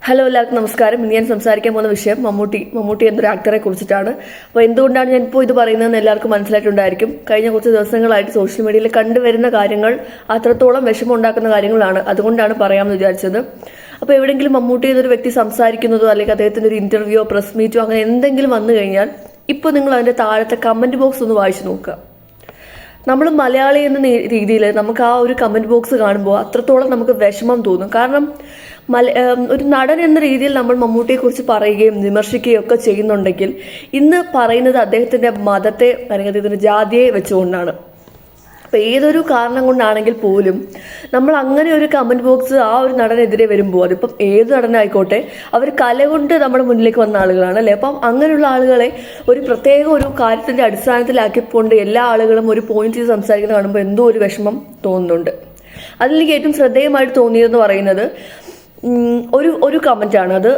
Hello എല്ലാവർക്കും നമസ്കാരം. ഇന്ന് ഞാൻ സംസാരിക്കാൻ പോകുന്ന വിഷയം മമ്മൂട്ടി എന്നൊരു ആക്ടറെ കുറിച്ചിട്ടാണ്. അപ്പോൾ എന്തുകൊണ്ടാണ് ഞാൻ ഇപ്പോൾ ഇത് പറയുന്നതെന്ന് എല്ലാവർക്കും മനസ്സിലായിട്ടുണ്ടായിരിക്കും. കഴിഞ്ഞ കുറച്ച് ദിവസങ്ങളായിട്ട് സോഷ്യൽ മീഡിയയിൽ കണ്ടുവരുന്ന കാര്യങ്ങൾ അത്രത്തോളം വിഷമം ഉണ്ടാക്കുന്ന കാര്യങ്ങളാണ്. അതുകൊണ്ടാണ് പറയാമെന്ന് വിചാരിച്ചത്. അപ്പോൾ എവിടെയെങ്കിലും മമ്മൂട്ടി എന്നൊരു വ്യക്തി സംസാരിക്കുന്നതോ അല്ലെങ്കിൽ അദ്ദേഹത്തിൻ്റെ ഒരു ഇന്റർവ്യൂയോ പ്രസ് മീറ്റോ അങ്ങനെ എന്തെങ്കിലും വന്നു കഴിഞ്ഞാൽ ഇപ്പോൾ നിങ്ങൾ അതിൻ്റെ താഴത്തെ കമന്റ് ബോക്സ് ഒന്ന് വായിച്ചു നോക്കുക. നമ്മൾ മലയാളി എന്ന രീതിയിൽ നമുക്ക് ആ ഒരു കമന്റ് ബോക്സ് കാണുമ്പോൾ അത്രത്തോളം നമുക്ക് വിഷമം തോന്നും. കാരണം ഒരു നടൻ എന്ന രീതിയിൽ നമ്മൾ മമ്മൂട്ടിയെ കുറിച്ച് പറയുകയും വിമർശിക്കുകയും ഒക്കെ ചെയ്യുന്നുണ്ടെങ്കിൽ ഇന്ന് പറയുന്നത് അദ്ദേഹത്തിന്റെ മതത്തെ അല്ലെങ്കിൽ അദ്ദേഹത്തിന്റെ ജാതിയെ വെച്ചുകൊണ്ടാണ്. അപ്പം ഏതൊരു കാരണം കൊണ്ടാണെങ്കിൽ പോലും നമ്മൾ അങ്ങനെ ഒരു കമന്റ് ബോക്സ് ആ ഒരു നടനെതിരെ വരുമ്പോൾ, അതിപ്പം ഏത് നടനായിക്കോട്ടെ, അവർ കല കൊണ്ട് നമ്മുടെ മുന്നിലേക്ക് വന്ന ആളുകളാണ് അല്ലേ. അപ്പം അങ്ങനെയുള്ള ആളുകളെ ഒരു പ്രത്യേക ഒരു കാര്യത്തിന്റെ അടിസ്ഥാനത്തിലാക്കിക്കൊണ്ട് എല്ലാ ആളുകളും ഒരു പോയിന്റ് ചെയ്ത് സംസാരിക്കുന്നത് കാണുമ്പോൾ എന്തോ ഒരു വിഷമം തോന്നുന്നുണ്ട്. അതിലേക്ക് ഏറ്റവും ശ്രദ്ധേയമായിട്ട് തോന്നിയതെന്ന് പറയുന്നത് ഒരു കമന്റാണ്. അത്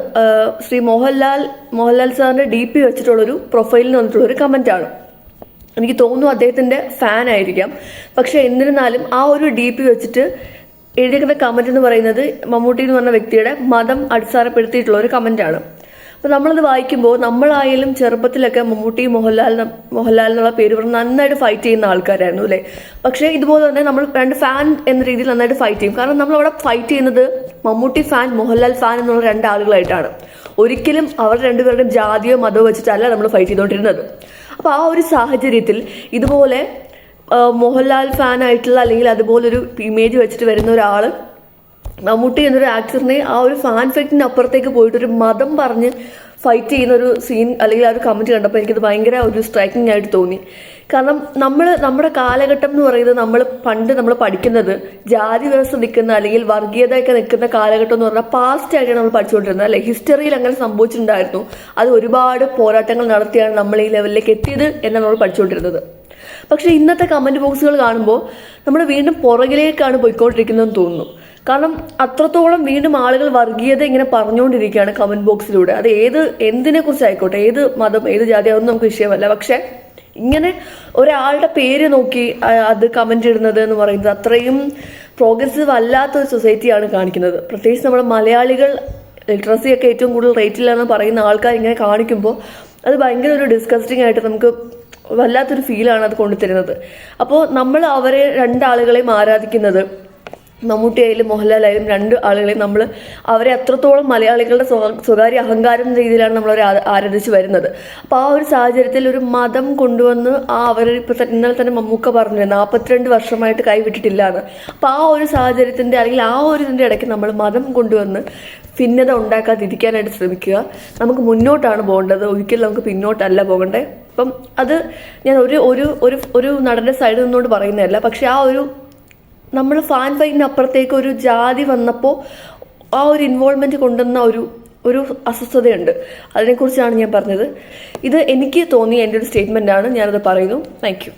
ശ്രീ മോഹൻലാൽ സാറിന്റെ DP വെച്ചിട്ടുള്ളൊരു പ്രൊഫൈലിന് വന്നിട്ടുള്ളൊരു കമന്റാണ്. എനിക്ക് തോന്നുന്നു അദ്ദേഹത്തിന്റെ ഫാൻ ആയിരിക്കാം. പക്ഷെ എന്നിരുന്നാലും ആ ഒരു DP വെച്ചിട്ട് എഴുതിയിരിക്കുന്ന കമന്റ് എന്ന് പറയുന്നത് മമ്മൂട്ടി എന്ന് പറഞ്ഞ വ്യക്തിയുടെ മതം അടിസ്ഥാനപ്പെടുത്തിയിട്ടുള്ള ഒരു കമന്റാണ്. അപ്പൊ നമ്മളത് വായിക്കുമ്പോൾ നമ്മളായാലും ചെറുപ്പത്തിലൊക്കെ മമ്മൂട്ടി മോഹൻലാൽ എന്നുള്ള പേര് പറഞ്ഞ് നന്നായിട്ട് ഫൈറ്റ് ചെയ്യുന്ന ആൾക്കാരായിരുന്നു അല്ലേ. പക്ഷേ ഇതുപോലെ തന്നെ നമ്മൾ രണ്ട് ഫാൻ എന്ന രീതിയിൽ നന്നായിട്ട് ഫൈറ്റ് ചെയ്യും. കാരണം നമ്മളവിടെ ഫൈറ്റ് ചെയ്യുന്നത് മമ്മൂട്ടി ഫാൻ മോഹൻലാൽ ഫാൻ എന്നുള്ള രണ്ട് ആളുകളായിട്ടാണ്. ഒരിക്കലും അവർ രണ്ടുപേരുടെയും ജാതിയോ മതമോ വെച്ചിട്ടല്ല നമ്മൾ ഫൈറ്റ് ചെയ്തുകൊണ്ടിരുന്നത്. അപ്പൊ ആ ഒരു സാഹചര്യത്തിൽ ഇതുപോലെ മോഹൻലാൽ ഫാൻ ആയിട്ടുള്ള അല്ലെങ്കിൽ അതുപോലൊരു ഇമേജ് വെച്ചിട്ട് വരുന്ന ഒരാൾ മമ്മൂട്ടി എന്നൊരു ആക്ടറിനെ ആ ഒരു ഫാൻ ഫെക്റ്റിന് അപ്പുറത്തേക്ക് പോയിട്ട് ഒരു മതം പറഞ്ഞ് ഫൈറ്റ് ചെയ്യുന്ന ഒരു സീൻ അല്ലെങ്കിൽ ആ ഒരു കമന്റ് കണ്ടപ്പോൾ എനിക്കത് ഭയങ്കര ഒരു സ്ട്രൈക്കിംഗ് ആയിട്ട് തോന്നി. കാരണം നമ്മുടെ കാലഘട്ടം എന്ന് പറയുന്നത് നമ്മൾ പഠിക്കുന്നത് ജാതി വ്യവസ്ഥ നിൽക്കുന്ന അല്ലെങ്കിൽ വർഗീയതയൊക്കെ നിൽക്കുന്ന കാലഘട്ടം എന്ന് പറഞ്ഞാൽ പാസ്റ്റ് ആയിട്ടാണ് നമ്മൾ പഠിച്ചുകൊണ്ടിരുന്നത് അല്ലെ. ഹിസ്റ്ററിയിൽ അങ്ങനെ സംഭവിച്ചിട്ടുണ്ടായിരുന്നു. അത് ഒരുപാട് പോരാട്ടങ്ങൾ നടത്തിയാണ് നമ്മൾ ഈ ലെവലിലേക്ക് എത്തിയത് എന്നാണ് നമ്മൾ പഠിച്ചുകൊണ്ടിരുന്നത്. പക്ഷെ ഇന്നത്തെ കമന്റ് ബോക്സുകൾ കാണുമ്പോൾ നമ്മൾ വീണ്ടും പുറകിലേക്കാണ് പോയിക്കൊണ്ടിരിക്കുന്നതെന്ന് തോന്നുന്നു. കാരണം അത്രത്തോളം വീണ്ടും ആളുകൾ വർഗീയത ഇങ്ങനെ പറഞ്ഞുകൊണ്ടിരിക്കുകയാണ് കമന്റ് ബോക്സിലൂടെ. അത് എന്തിനെ കുറിച്ചായിക്കോട്ടെ, ഏത് മതം ഏത് ജാതി അതൊന്നും നമുക്ക് വിഷയമല്ല. പക്ഷെ ഇങ്ങനെ ഒരാളുടെ പേര് നോക്കി അത് കമന്റ് ഇടുന്നത് എന്ന് പറയുന്നത് അത്രയും പ്രോഗ്രസീവ് അല്ലാത്തൊരു സൊസൈറ്റിയാണ് കാണിക്കുന്നത്. പ്രത്യേകിച്ച് നമ്മുടെ മലയാളികൾ ലിറ്ററസി ഒക്കെ ഏറ്റവും കൂടുതൽ റേറ്റിലാണെന്ന് പറയുന്ന ആൾക്കാർ ഇങ്ങനെ കാണിക്കുമ്പോൾ അത് ഭയങ്കര ഒരു ഡിസ്കസ്റ്റിംഗ് ആയിട്ട് നമുക്ക് വല്ലാത്തൊരു ഫീലാണ് അത് കൊണ്ടുതരുന്നത്. അപ്പോൾ നമ്മൾ അവരെ രണ്ടാളുകളെയും ആരാധിക്കുന്നത്, മമ്മൂട്ടിയായാലും മോഹൻലാലായാലും രണ്ട് ആളുകളെയും നമ്മൾ അവരെ അത്രത്തോളം മലയാളികളുടെ സ്വകാര്യ അഹങ്കാരം എന്ന രീതിയിലാണ് നമ്മളവരെ ആരാധിച്ച് വരുന്നത്. അപ്പോൾ ആ ഒരു സാഹചര്യത്തിൽ ഒരു മതം കൊണ്ടുവന്ന് അവർ ഇപ്പം ഇന്നലെ തന്നെ മമ്മൂക്ക പറഞ്ഞു 42 വർഷമായിട്ട് കൈവിട്ടിട്ടില്ല എന്ന്. അപ്പോൾ ആ ഒരു സാഹചര്യത്തിൻ്റെ അല്ലെങ്കിൽ ആ ഒരു ഇതിൻ്റെ ഇടയ്ക്ക് നമ്മൾ മതം കൊണ്ടുവന്ന് ഭിന്നത ഉണ്ടാക്കാതിരിക്കാനായിട്ട് ശ്രമിക്കുക. നമുക്ക് മുന്നോട്ടാണ് പോകേണ്ടത്, ഒരിക്കലും നമുക്ക് പിന്നോട്ടല്ല പോകണ്ടേ. അപ്പം അത് ഞാൻ ഒരു നടൻ്റെ സൈഡിൽ നിന്നുകൊണ്ട് പറയുന്നതല്ല. പക്ഷെ ആ ഒരു നമ്മൾ ഫാൻ ഫൈറ്റിന് അപ്പുറത്തേക്ക് ഒരു ജാതി വന്നപ്പോൾ ആ ഒരു ഇൻവോൾവ്മെന്റ് കൊണ്ടുവന്ന ഒരു അസ്വസ്ഥതയുണ്ട്. അതിനെക്കുറിച്ചാണ് ഞാൻ പറഞ്ഞത്. ഇത് എനിക്ക് തോന്നിയ എൻ്റെ ഒരു സ്റ്റേറ്റ്മെന്റ് ആണ്. ഞാനത് പറയുന്നു. Thank you.